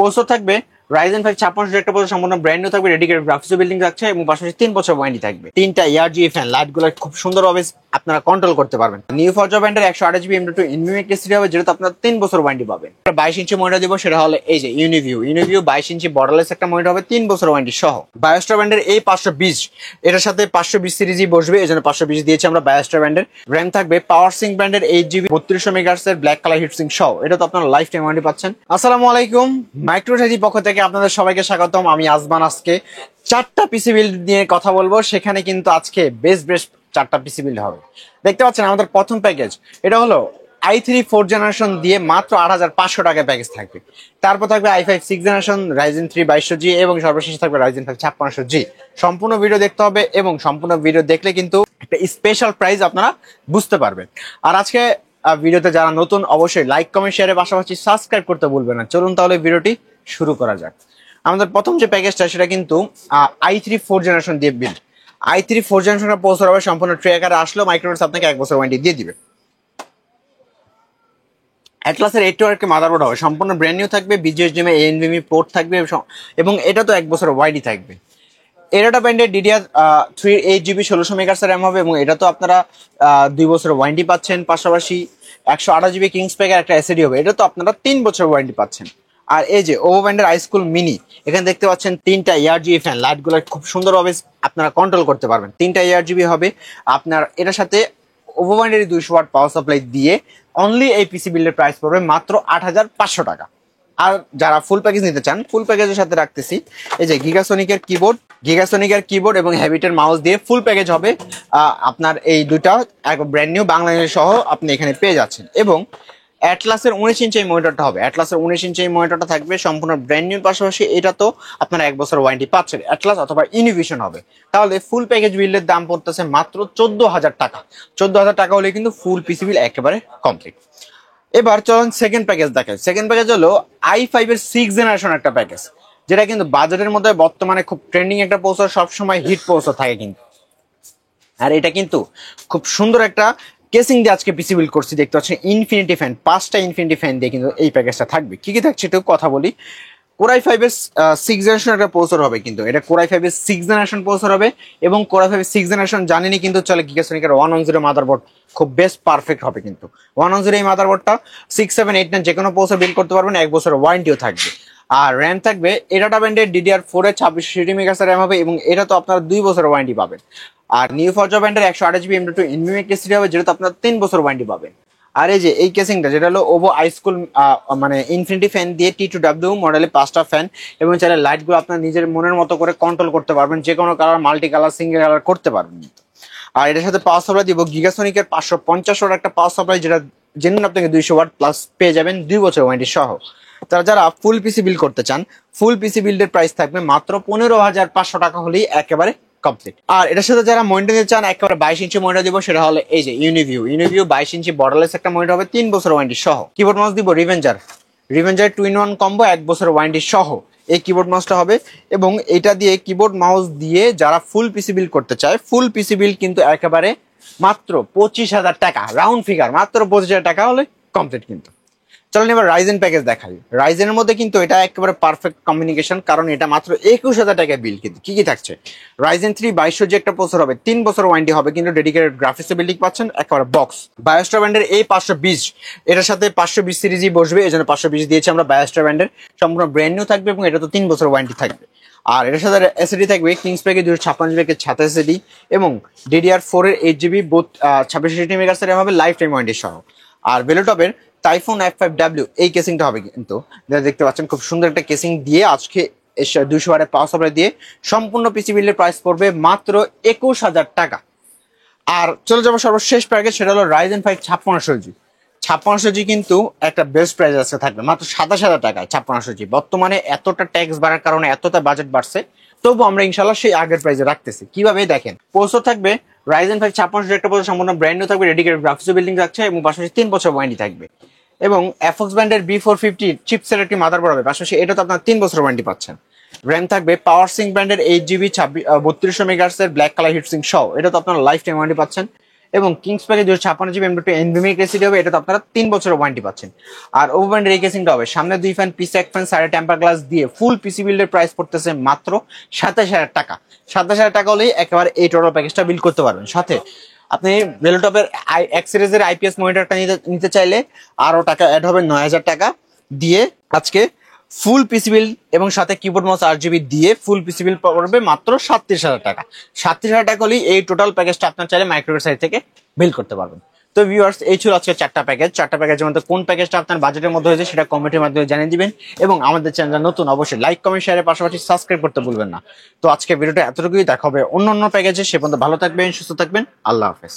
Processor থাকবে Ryzen 5 5600 একটা processor, সম্পূর্ণ ব্র্যান্ড নিউ থাকবে, ডেডিকেটেড গ্রাফিক্স বিল্ডিং থাকছে এবং পাশাপাশি 3 বছর ওয়ারেন্টি থাকবে। তিনটা ARGB ফ্যান লাইটগুলো খুব সুন্দরভাবে আপনারা কন্ট্রোল করতে পারবেন। নিউ ফরজা ব্র্যান্ডের 128GB M.2 NVMe SSD হবে, যেটা আপনারা 3 বছর ওয়ারেন্টি পাবেন। 22 ইঞ্চি মনিটর দিব, সেটা হলো এই যে ইউনিভিউ 22 ইঞ্চি বর্ডারলেস একটা মনিটর হবে, 3 বছর ওয়ারেন্টি সহ। বায়োস্টার ব্র্যান্ডের এই 520, এটার সাথে 520 সিরিজই বসবে, এজন্য 520 দিয়েছি আমরা বায়োস্টার ব্র্যান্ডের। র্যাম থাকবে পাওয়ার সিঙ্ক ব্র্যান্ডের 8GB 3200 মেগাহার্টজ এর ব্ল্যাক কালার হিট সিঙ্ক সহ, এটা তো আপনারা লাইফ টাইম ওয়ারেন্টি পাচ্ছেন। আসসালামু আলাইকুম, মাইক্রোটেকজির পক্ষ থেকে আপনাদের সবাইকে স্বাগতম। আমি আজমান। আজকে 4টা পিসি বিল্ড নিয়ে কথা বলবো, সেখানে কিন্তু আজকে বেস্ট 4টা পিসি বিল্ড হবে। দেখতে পাচ্ছেন আমাদের প্রথম প্যাকেজ, এটা হলো i3 4th জেনারেশন দিয়ে মাত্র 8500 টাকায় প্যাকেজ থাকবে। তারপর থাকবে i5 6th generation Ryzen 3 2200G এবং সর্বশেষ থাকবে Ryzen 5 5600G। সম্পূর্ণ ভিডিও দেখতে হবে এবং সম্পূর্ণ ভিডিও দেখলে কিন্তু একটা স্পেশাল প্রাইস আপনারা বুঝতে পারবেন। আর আজকে ভিডিওতে যারা নতুন, অবশ্যই লাইক কমেন্ট শেয়ারের পাশাপাশি সাবস্ক্রাইব করতে ভুলবেন না। চলুন তাহলে ভিডিওটি শুরু করা যাক। আমাদের প্রথম যে প্যাকেজটা সেটা কিন্তু i3 4th জেনারেশন দিয়ে বিল্ড। i3 4th জেনারেশনের প্রসেসর হবে, সম্পূর্ণ ট্রে আকারে আসলেও মাইক্রোটেক আপনাকে 1 বছর ওয়ারেন্টি দিয়ে দিবে। অ্যাটলাসের 8 মাদারবোর্ড হবে, সম্পূর্ণ ব্র্যান্ড নিউ থাকবে, BGSDMI NVMe পোর্ট থাকবে এবং এটা তো 1 বছর ওয়ারেন্টি থাকবে। এরাটা ব্র্যান্ডের DDR3 8GB 1600 মেগাহার্টজ র্যাম হবে এবং এটা তো আপনারা 2 বছর ওয়ারেন্টি পাচ্ছেন। পাশাপাশি 128GB কিংসপ্যাকের একটা SSD হবে, এটা তো আপনারা 3 বছর ওয়ারেন্টি পাচ্ছেন। আর এই যে ওভো ব্র্যান্ডের iSchool মিনি, এখানে দেখতে পাচ্ছেন 3টা ARGB ফ্যান লাইটগুলো খুব সুন্দরভাবে আপনারা কন্ট্রোল করতে পারবেন। 3টা ARGB হবে আপনার, এটার সাথে ওভো ব্র্যান্ডের 200 ওয়াট পাওয়ার সাপ্লাই দিয়ে অনলি এই পিসি বিল্ডের প্রাইস পড়বে মাত্র 8500 টাকা। আর যারা ফুল প্যাকেজ নিতে চান, ফুল প্যাকেজের সাথে রাখতেছি এই যে গিগাসনিকের কিবোর্ড এবং হ্যাবিটের মাউস দিয়ে ফুল প্যাকেজ হবে। আপনার এই দুটা এক ব্র্যান্ড নিউ বাংলাদেশ সহ আপনি এখানে পেয়ে যাচ্ছেন। এবং অ্যাটলাসের 19 ইঞ্চি এই মনিটরটা হবে, অ্যাটলাসের 19 ইঞ্চি এই মনিটরটা থাকবে সম্পূর্ণ ব্র্যান্ড নিউর পাশাপাশি এটা তো আপনারা 1 বছর ওয়ারেন্টি পাচ্ছেন। অ্যাটলাস অথবা ইনোভিশন হবে, তাহলে ফুল প্যাকেজ বিল্ডের দাম পড়তেছে মাত্র 14000 টাকা। 14000 টাকা হলে কিন্তু ফুল পিসি বিল একেবারে কমপ্লিট। এবার চলুন সেকেন্ড প্যাকেজ দেখাই। সেকেন্ড প্যাকেজ হলো i5 এর 6th জেনারেশন একটা প্যাকেজ, যেটা কিন্তু বাজেটের মধ্যে বর্তমানে খুব ট্রেন্ডিং একটা প্রসেসর, সবসময় হিট প্রসেসর থাকে কিন্তু। আর এটা কিন্তু খুব সুন্দর একটা কেসিং দিয়ে আজকে পিসি বিল্ড করছি। দেখতে পাচ্ছেন ইনফিনিটি ফ্যান, 5টা ইনফিনিটি ফ্যান দিয়ে কিন্তু এই প্যাকেজটা থাকবে। কি কি থাকছে একটু কথা বলি। Core i5 এর 6th জেনারেশন একটা প্রসেসর হবে, কিন্তু এটা Core i5 এর 6th জেনারেশন প্রসেসর হবে এবং Core i5 এর 6th জেনারেশন জানেনই কিন্তু চলে গিগাসনিকের 110 মাদারবোর্ড, খুব বেস্ট পারফেক্ট হবে কিন্তু 110 এই মাদারবোর্ডটা 6, 7, 8, 9 যে কোনো প্রসেসর বিল্ড করতে পারবেন, 1 বছর ওয়ারেন্টিও থাকবে। আর র্যাম থাকবে এরাটা ব্র্যান্ডের DDR4 এর 2600 মেগাহার্টজ র্যাম হবে এবং এটা তো আপনারা 2 বছর ওয়ারেন্টি পাবেন। আর নিউ ফরজা ব্র্যান্ডের 128GB M.2 NVMe SSD হবে, যেটা আপনারা 3 বছর ওয়ারেন্টি পাবেন। আর এই যে এই কেসিংটা, যেটা হলো ওভো iSchool মানে ইনফিনিটি ফ্যান দিয়ে T2W মডেলে 5টা ফ্যান এবং চাইলে লাইটগুলো আপনার নিজের মনের মতো করে কন্ট্রোল করতে পারবেন, যে কোনো colour, multi colour, single colour করতে পারবেন। আর এটার সাথে পাওয়ার সাপ্লাই দিব গিগাসনিকের 550 ওয়াট একটা পাওয়ার সাপ্লাই, যেটা জেনুইন আপনাকে 200 ওয়াট প্লাস পেয়ে যাবেন 2 বছর ওয়ারেন্টি সহ। তারা যারা ফুল পিসি বিল্ড করতে চান, ফুল পিসি বিল্ডের প্রাইস থাকবে মাত্র 15500 টাকা হলেই একেবারে কমপ্লিট। আর এটার সাথে যারা মনিটর নিতে চান, একেবারে 22 ইঞ্চি মনিটর দিব, সেটা হলো এই যে ইউনিভিউ 22 ইঞ্চি বর্ডারলেস একটা মনিটর হবে, 3 বছর ওয়ারেন্টি সহ। কিবোর্ড মাউস দিব রিভেঞ্জার 2-in-1 কম্বো, 1 বছর ওয়ারেন্টি সহ এই কিবোর্ড মাউসটা হবে। এবং এটা দিয়ে কিবোর্ড মাউস দিয়ে যারা ফুল পিসি বিল্ড করতে চায়, ফুল পিসি বিল্ড কিন্তু একেবারে মাত্র 25000 টাকা, রাউন্ড ফিগার মাত্র 25000 টাকা হলে কমপ্লিট কিন্তু। চলেন এবার রাইজেন প্যাকেজ দেখাই। রাইজেনের মধ্যে কিন্তু এটা একেবারে পারফেক্ট কমিউনিকেশন, কারণ এটা মাত্র 21000 টাকা বিল। কিন্তু কি কি থাকছে, Ryzen 3 2200 যে একটা প্রসেসর হবে, 3 বছর ওয়ারেন্টি হবে কিন্তু ডেডিকেটেড গ্রাফিক্স বিল্ডিং পাচ্ছেন একেবারে বক্স। বায়োস্টার ব্র্যান্ডের এই 520, এটার সাথে 520 সিরিজই বসবে, এজন্য 520 দিয়েছি আমরা বায়োস্টার ব্র্যান্ডের। সম্পূর্ণ ব্র্যান্ড নিউ থাকবে এবং এটা তো 3 বছর ওয়ারেন্টি থাকবে। আর এটার সাথে SSD থাকবে কিংসপ্যাকের 256GB ছাতা SSD এবং DDR4 এর 8GB 2660 মেগাহার্টজ র্যাম হবে, লাইফ টাইম ওয়ারেন্টি সহ। আর ভেলোটপের টাইফুন F5W এই কেসিংটা হবে কিন্তু, যেটা দেখতে পাচ্ছেন খুব সুন্দর একটা কেসিং দিয়ে আজকে 200 ওয়াটের পাওয়ার সাপ্লাই দিয়ে সম্পূর্ণ পিসি বিল্ডের প্রাইস পড়বে মাত্র 21000 টাকা। আর চলে যাবো সর্বশেষ প্যাকেজ, সেটা হলো Ryzen 5 5600G। 5600G কিন্তু একটা বেস্ট প্রাইস আছে, থাকবে মাত্র 27000 টাকায় 5600G। বর্তমানে এতটা ট্যাক্স বাড়ার কারণে এতটা বাজেট বাড়ছে, তবু আমরা ইনশাল্লাহ সেই আগের প্রাইসে রাখতেছি। কিভাবে দেখেন, প্রসেসর থাকবে Ryzen 5 5600 একটা প্রসেসর, সম্পূর্ণ ব্র্যান্ড নিউ থাকবে, ডেডিকেটেড গ্রাফিক্স বিল্ডিং থাকছে এবং পাশাপাশি 3 বছর ওয়ারেন্টি থাকবে। এবং FX ব্র্যান্ডের B450 চিপসের একটি মাদারবোর্ড হবে, পাশাপাশি এটা তো আপনার 3 বছর ওয়ারেন্টি পাচ্ছেন। র্যাম থাকবে পাওয়ার সিঙ্ক ব্র্যান্ডের 8GB 3200 মেগাহার্টজ এর ব্ল্যাক কালার হিট সিঙ্ক সহ, এটা তো আপনারা লাইফ টাইম ওয়ারেন্টি পাচ্ছেন। এবং কিংস প্যাকে 256 জিবি M.2 NVMe এসএসডি হবে, এটা তো আপনারা 3 বছরের ওয়ারেন্টি পাচ্ছেন। আর ওভার ব্যান্ডের এই কেসিংটা হবে সামনে 2 ফ্যান, পিছে 1 ফ্যান, সাইডে টেম্পার গ্লাস দিয়ে ফুল পিসি বিল্ডের প্রাইস পড়তেছে মাত্র 27000 টাকা। 27000 টাকা হলেই একেবারে এই টোটাল প্যাকেজটা বিল করতে পারবেন। সাথে আপনি রেলোটপের X সিরিজের IPS মনিটরটা নিতে চাইলে আরো টাকা অ্যাড হবে, 9000 টাকা দিয়ে আজকে ফুল পিসি বিল এবং সাথে কিবোর্ড মাউস RGB দিয়ে ফুল পিসি বিল পড়বে মাত্র 37000 টাকা। 37000 টাকা হলেই এই টোটাল প্যাকেজটা আপনার চাইলে মাইক্রোওয়েভ সাইড থেকে বিল করতে পারবেন। তো ভিউয়ার্স, এই ছিল আজকে 4টা প্যাকেজ। 4টা প্যাকেজের মধ্যে কোন প্যাকেজটা আপনার বাজেটের মধ্যে হয়েছে সেটা কমেন্টের মাধ্যমে জানিয়ে দিবেন এবং আমাদের চ্যানেল নতুন অবশ্যই লাইক, কমেন্ট, শেয়ারের পাশাপাশি সাবস্ক্রাইব করতে ভুলবেন না। তো আজকে ভিডিওটা এতটুকুই, দেখা হবে অন্য প্যাকেজে। সে পর্যন্ত ভালো থাকবেন, সুস্থ থাকবেন, আল্লাহ হাফেজ।